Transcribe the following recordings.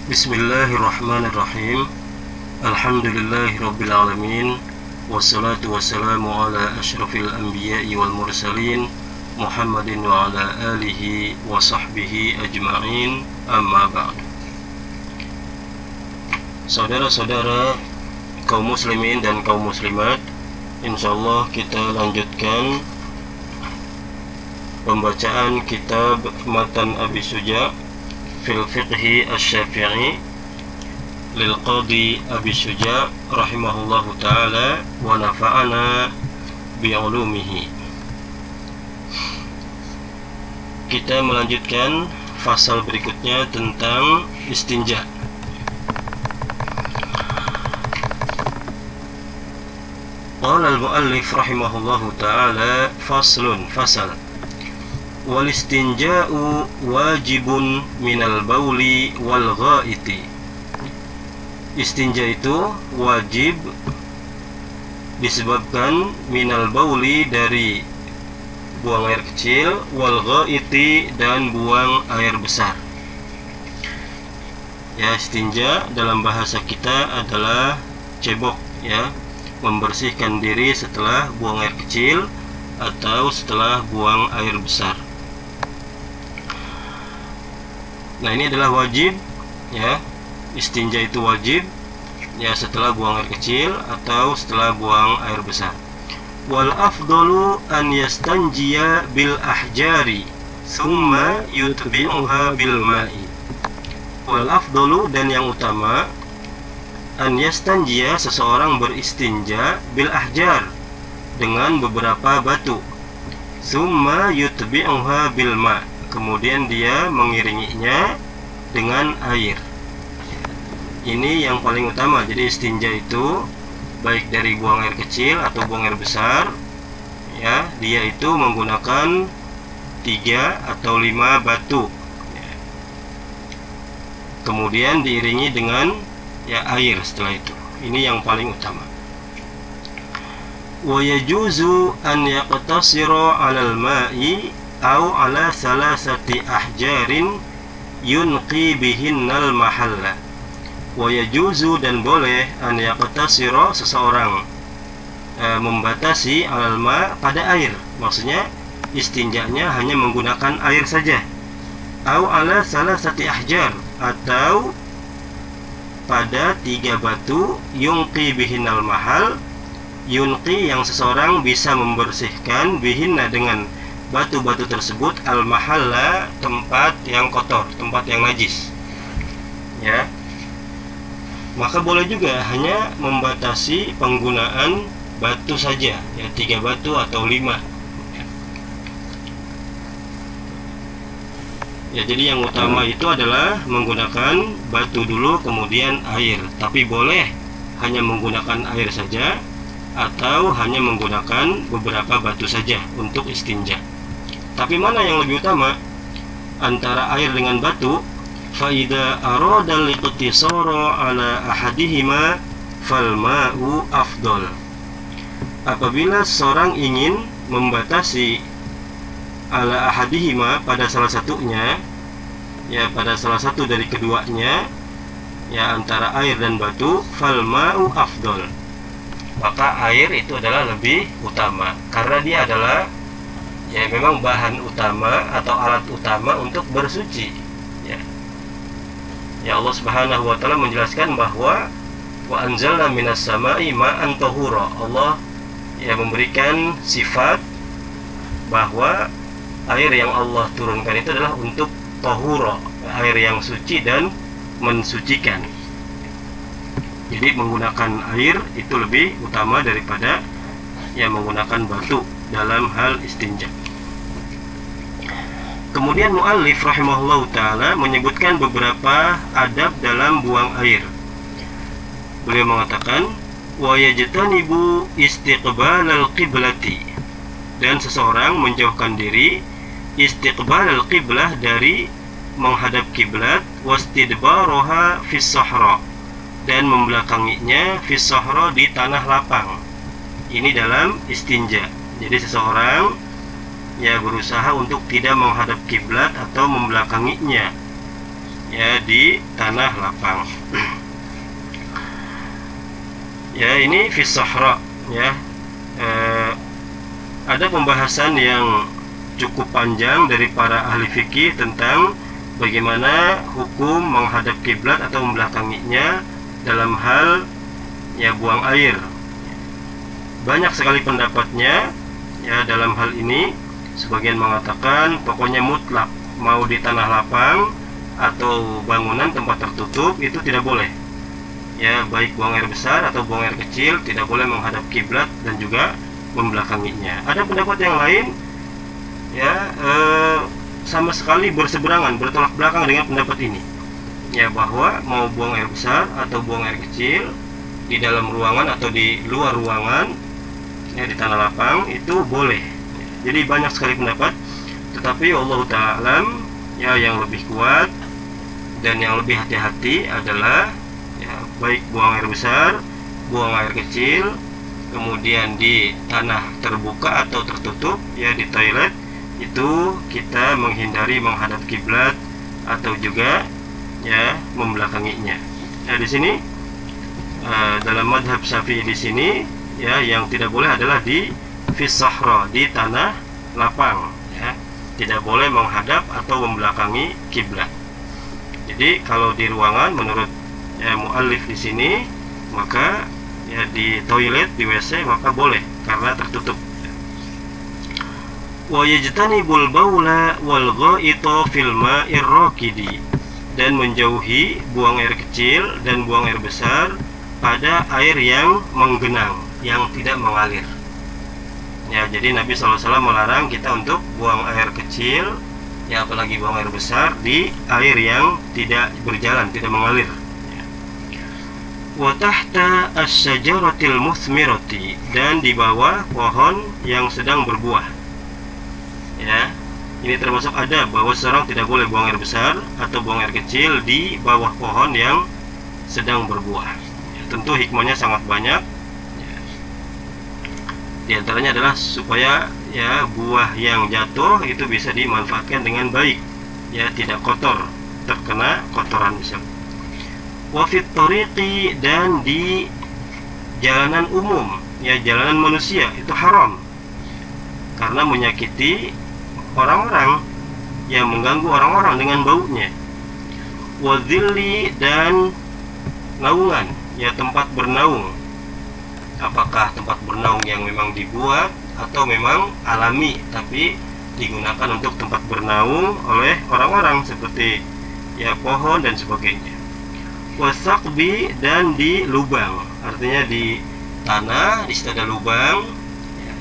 Bismillahirrahmanirrahim. Alhamdulillahirrabbilalamin. Wassalatu wassalamu ala ashrafil anbiya'i wal mursalin Muhammadin wa ala alihi wa sahbihi ajma'in. Amma ba'du. Saudara-saudara kaum muslimin dan kaum muslimat, insyaallah kita lanjutkan pembacaan kitab Matan Abi Suja fil Fiqhi Asy-Syafi'i lil Qadhi Abi Suja rahimahullahu ta'ala wa nafa'ana bi'ulumihi. Kita melanjutkan fasal berikutnya tentang istinja. Qala al-muallif rahimahullahu ta'ala faslun, fasal. Wal istinja'u wajibun minal bauli wal ghaiti. Istinja itu wajib disebabkan minal bauli dari buang air kecil, wal ghaiti dan buang air besar. Ya, istinja dalam bahasa kita adalah cebok, ya, membersihkan diri setelah buang air kecil atau setelah buang air besar. Nah, ini adalah wajib, ya. Istinja itu wajib, ya, setelah buang air kecil atau setelah buang air besar. Wal afdalu an yastanjiya bil ahjari summa yutbi'uha bil ma'i. Wal afdalu, dan yang utama, an yastanjiya, seseorang beristinja bil ahjar, dengan beberapa batu. Summa yutbi'uha bil ma', kemudian dia mengiringinya dengan air. Ini yang paling utama. Jadi istinja itu baik dari buang air kecil atau buang air besar, ya, dia itu menggunakan 3 atau 5 batu, ya. Kemudian diiringi dengan, ya, air setelah itu. Ini yang paling utama. Wa yajuzu an yaqtasira 'alal ma'i aw 'ala salasati ahjarin yunqi bihinnal mahalla. Wa yajuzu, dan boleh, an yaqtasira, seseorang membatasi 'alal ma', pada air. Maksudnya istinjanya hanya menggunakan air saja. Aw 'ala salasati ahjar, atau pada 3 batu, yunqi bihinnal mahal, yunqi yang seseorang bisa membersihkan, bihinna dengan batu-batu tersebut, al mahalla, tempat yang kotor, tempat yang najis, ya. Maka boleh juga hanya membatasi penggunaan batu saja, ya, 3 batu atau 5. Ya, jadi yang utama itu adalah menggunakan batu dulu, kemudian air. Tapi boleh hanya menggunakan air saja, atau hanya menggunakan beberapa batu saja untuk istinja. Tapi mana yang lebih utama antara air dengan batu? Faida arada liqtisara ala ahadihima fal ma'u afdal. Apabila seorang ingin membatasi ala ahadihima, pada salah satunya, ya, pada salah satu dari keduanya, ya, antara air dan batu, fal ma'u afdal, maka air itu adalah lebih utama, karena dia adalah, ya, memang bahan utama atau alat utama untuk bersuci, ya. Ya, Allah Subhanahu wa ta'ala menjelaskan bahwa wa anzalna minas sama'i ma'an tahura. Allah, ya, memberikan sifat bahwa air yang Allah turunkan itu adalah untuk tahura, air yang suci dan mensucikan. Jadi menggunakan air itu lebih utama daripada, ya, menggunakan batu dalam hal istinja. Kemudian muallif rahimahullahu ta'ala menyebutkan beberapa adab dalam buang air. Beliau mengatakan, wa yajtanibu istiqbalal qiblati, dan seseorang menjauhkan diri istiqbalal qiblah, dari menghadap kiblat, wastidbaroha fis sahra, dan membelakanginya fis sahra, di tanah lapang. Ini dalam istinja. Jadi seseorang, ya, berusaha untuk tidak menghadap kiblat atau membelakanginya. ya di tanah lapang. Ya, ini fi sahra ya. Ada pembahasan yang cukup panjang dari para ahli fikih tentang bagaimana hukum menghadap kiblat atau membelakanginya dalam hal ya buang air. Banyak sekali pendapatnya ya dalam hal ini. Sebagian mengatakan pokoknya mutlak, mau di tanah lapang atau bangunan tempat tertutup itu tidak boleh. Ya, baik buang air besar atau buang air kecil tidak boleh menghadap kiblat dan juga membelakanginya. Ada pendapat yang lain ya sama sekali berseberangan, bertolak belakang dengan pendapat ini. Ya, bahwa mau buang air besar atau buang air kecil di dalam ruangan atau di luar ruangan ya di tanah lapang itu boleh. Jadi banyak sekali pendapat, tetapi Allah Ta'ala ya yang lebih kuat dan yang lebih hati-hati adalah ya, baik buang air besar, buang air kecil, kemudian di tanah terbuka atau tertutup ya di toilet, itu kita menghindari menghadap kiblat atau juga ya membelakanginya. Nah, di sini dalam madhab Syafi'i di sini ya yang tidak boleh adalah di fis sahra, di tanah lapang ya. Tidak boleh menghadap atau membelakangi kiblat. Jadi kalau di ruangan menurut ya muallif di sini, maka ya di toilet, di WC maka boleh karena tertutup. Wa yajtanibul baula wal ghaita fil ma'ir raqidi, dan menjauhi buang air kecil dan buang air besar pada air yang menggenang, yang tidak mengalir. Ya, jadi Nabi SAW melarang kita untuk buang air kecil ya apalagi buang air besar di air yang tidak berjalan, tidak mengalir. Wa tahta asy-syajaratil muthmirati, dan di bawah pohon yang sedang berbuah. Ya, ini termasuk adab bahwa seorang tidak boleh buang air besar atau buang air kecil di bawah pohon yang sedang berbuah. Ya, tentu hikmahnya sangat banyak. Ya, di antaranya adalah supaya ya buah yang jatuh itu bisa dimanfaatkan dengan baik, ya tidak kotor, terkena kotoran misalnya. Wa fit tariqi, dan di jalanan umum, ya jalanan manusia itu haram karena menyakiti orang-orang, yang mengganggu orang-orang dengan baunya. Wa dhilli, dan naungan, ya tempat bernaung, apakah tempat bernaung yang memang dibuat atau memang alami tapi digunakan untuk tempat bernaung oleh orang-orang seperti ya pohon dan sebagainya. Wasaqbi, dan di lubang, artinya di tanah di situ ada lubang ya,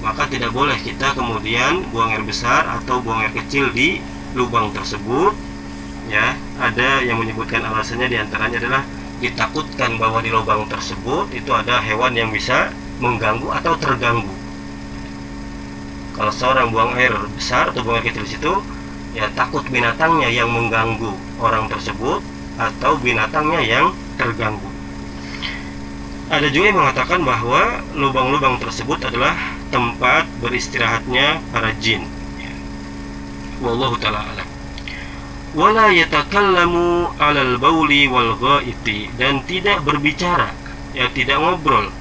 maka tidak boleh kita kemudian buang air besar atau buang air kecil di lubang tersebut. Ya, ada yang menyebutkan alasannya, diantaranya adalah ditakutkan bahwa di lubang tersebut itu ada hewan yang bisa mengganggu atau terganggu. Kalau seorang buang air besar atau buang air kecil di situ, ya takut binatangnya yang mengganggu orang tersebut atau binatangnya yang terganggu. Ada juga yang mengatakan bahwa lubang-lubang tersebut adalah tempat beristirahatnya para jin. Wallahu ta'ala alam. Wala yatakallamu 'alal bauli wal ghaiti, dan tidak berbicara, ya tidak ngobrol,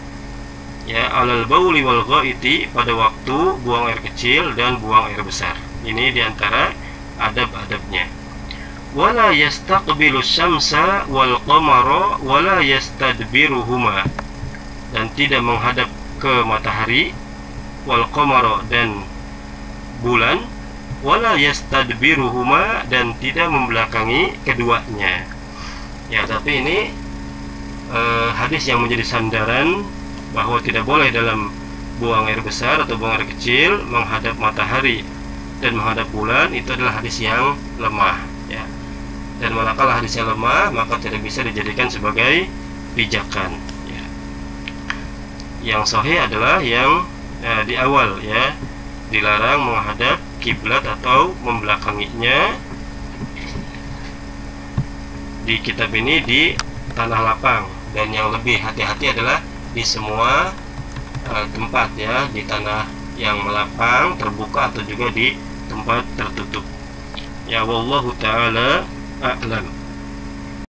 ya 'alal bauli wal ghaiti, pada waktu buang air kecil dan buang air besar. Ini diantara adab-adabnya. Wala yastaqbilu syamsa wal qamara wala yastadbiruhuma, dan tidak menghadap ke matahari, wal qamara, dan bulan, wala yastadbiruhuma, dan tidak membelakangi keduanya. Ya, tapi ini hadis yang menjadi sandaran bahwa tidak boleh dalam buang air besar atau buang air kecil menghadap matahari dan menghadap bulan. Itu adalah hadis yang lemah, ya. Dan manakala hadisnya lemah, maka tidak bisa dijadikan sebagai pijakan, ya. Yang sahih adalah yang di awal, ya, dilarang menghadap kiblat atau membelakanginya di kitab ini di tanah lapang, dan yang lebih hati-hati adalah di semua tempat, ya, di tanah yang melapang terbuka atau juga di tempat tertutup. Ya, wallahu ta'ala a'lam.